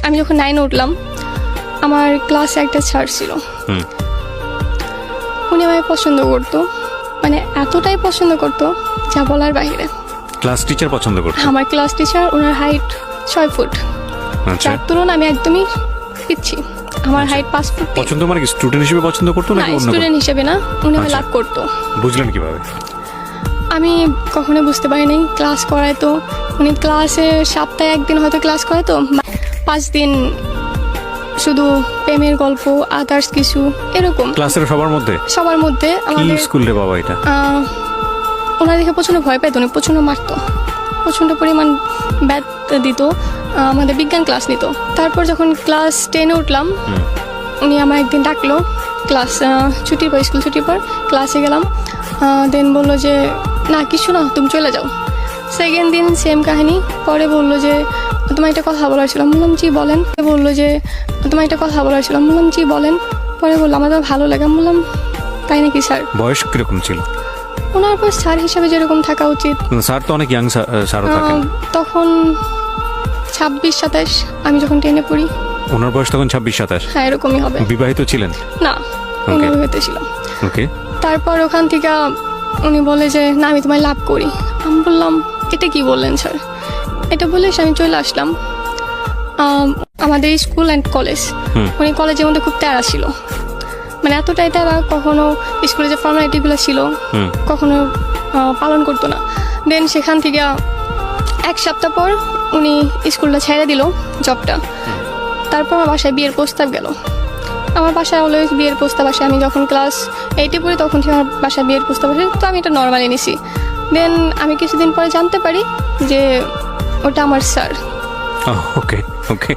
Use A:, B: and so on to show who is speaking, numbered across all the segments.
A: আমি যখন 9 উঠলাম, আমার ক্লাসে একটা স্যার ছিল। উনি আমায় পছন্দ করতো, মানে এতটাই পছন্দ করতো যা বলার বাইরে।
B: ক্লাস টিচার পছন্দ করতো?
A: আমার ক্লাস টিচার, ওনার হাইট 6 ফুট।
B: আচ্ছা,
A: যার তুলনায় আমি একদমই পিচ্ছি। আমার হাইট 5 ফুট।
B: পছন্দ মানে কি স্টুডেন্ট হিসেবে পছন্দ করতো
A: না,
B: নাকি অন্য?
A: স্টুডেন্ট হিসেবে না, উনি আমায়
B: আচ্ছা।
A: লাভ করতো।
B: বুঝলেন কিভাবে?
A: আমি কখনো বুঝতে পারিনি। ক্লাস করাইতো উনি, ক্লাসে সপ্তাহে একদিন হয়তো ক্লাস করাইতো, 5 দিন শুধু প্রেমের গল্প, আদার্স কিছু এরকম।
B: ক্লাসের সবার মধ্যে?
A: সবার মধ্যে।
B: কি
A: আমাদের
B: স্কুল রে বাবা এটা?
A: ওনার দেখে প্রচণ্ড ভয় পাইতো, উনি প্রচণ্ড মারতো, প্রচণ্ড পরিমাণ ব্যাট দিত। আমাদের বিজ্ঞান ক্লাস নিত। তারপর যখন ক্লাস 10-এ উঠলাম, উনি আমার একদিন ডাকলো ক্লাস ছুটির পর, স্কুল ছুটির পর ক্লাসে গেলাম। দেন বললো যে না কিছু না, তুমি চলে যাও। সেকেন্ড দিন সেম কাহিনী। পরে বললো যে তোমার একটা কথা বলার ছিল। বললাম জি বলেন। বললো যে তোমার একটা কথা বলার ছিল। বললাম জি বলেন। পরে বললো আমার তো ভালো লাগে। আমি বললাম তাই নাকি স্যার?
B: বয়স কিরকম ছিল
A: ওনার পর স্যার হিসাবে যেরকম থাকা উচিত।
B: স্যার তো অনেক ইয়াং স্যারও থাকেন।
A: তখন 26-27, আমি যখন 10-এ পড়ি।
B: ওনার বয়স তখন 26-27?
A: হ্যাঁ, এরকমই হবে।
B: বিবাহিত ছিলেন?
A: না, উনি বিবাহিত ছিল।
B: ওকে।
A: তারপর ওখান থেকে উনি বলে যে না আমি তোমায় লাভ করি। আমি বললাম এটা কি বললেন স্যার? এটা বলে আমি চলে আসলাম আমাদের স্কুল অ্যান্ড কলেজ। উনি কলেজের মধ্যে খুব তেড়া ছিল, মানে এতটাই তেড়া, কখনো স্কুলে যে ফর্মালিটিগুলো ছিল কখনো পালন করতো না। দেন সেখান থেকে 1 সপ্তাহ পর উনি স্কুলটা ছেড়ে দিল, জবটা। তারপর আমার বাসায় বিয়ের প্রস্তাব গেল। আমার বাসায় অলওয়েজ বিয়ের প্রস্তাব আসে। আমি যখন ক্লাস 8-এ পড়ি তখন থেকে আমার বাসায় বিয়ের প্রস্তাব আসে, তো আমি এটা নর্মালি নিছি। দেন আমি কিছুদিন পরে জানতে পারি যে ওটা আমার স্যার।
B: ওকে ওকে।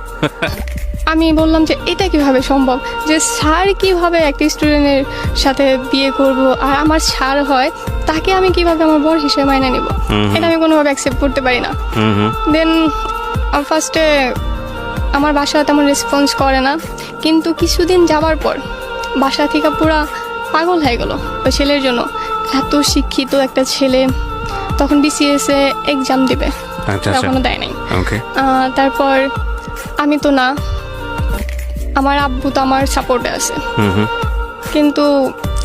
A: আমি বললাম যে এটা কিভাবে সম্ভব, যে স্যার কিভাবে একটা স্টুডেন্টের সাথে বিয়ে করব, আর আমার স্যার হয়, তাকে আমি কিভাবে আমার বর হিসেবে মাইনে নিব? এটা আমি কোনোভাবে অ্যাকসেপ্ট করতে পারি না। দেন ফার্স্টে আমার বাসা তেমন রেসপন্স করে না, কিন্তু কিছুদিন যাওয়ার পর বাসা থেকে পুরা পাগল হয়ে গেল ওই ছেলের জন্য। এত শিক্ষিত একটা ছেলে, তখন BCS এ এক্সাম দেবে, তখনও দেয় নাই। তারপর আমি তো না, আমার আব্বু তো আমার সাপোর্টে আছে, কিন্তু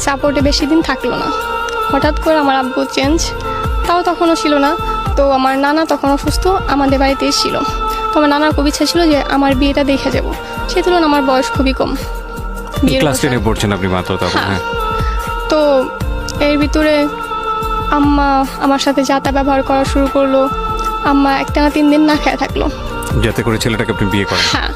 A: সাপোর্টে বেশি দিন থাকলো না। হঠাৎ করে আমার আব্বু চেঞ্জ, তাও তখনও ছিল না। তো আমার নানা তখন অসুস্থ, আমাদের বাড়িতেই ছিল। তো আমার নানার খুব ইচ্ছা ছিল যে আমার বিয়েটা দেখে যাব। সেই তুলনায় আমার বয়স খুবই কম।
B: ক্লাস 10-এ পড়ছেন আপনি মাত্র তখন? হ্যাঁ।
A: তো এর ভিতরে আম্মা আমার সাথে যাতা ব্যবহার করা শুরু করলো। আম্মা একটানা 3 দিন না খেয়ে থাকলো,
B: যাতে করে ছেলেটাকে আপনি বিয়ে করেন।
A: হ্যাঁ,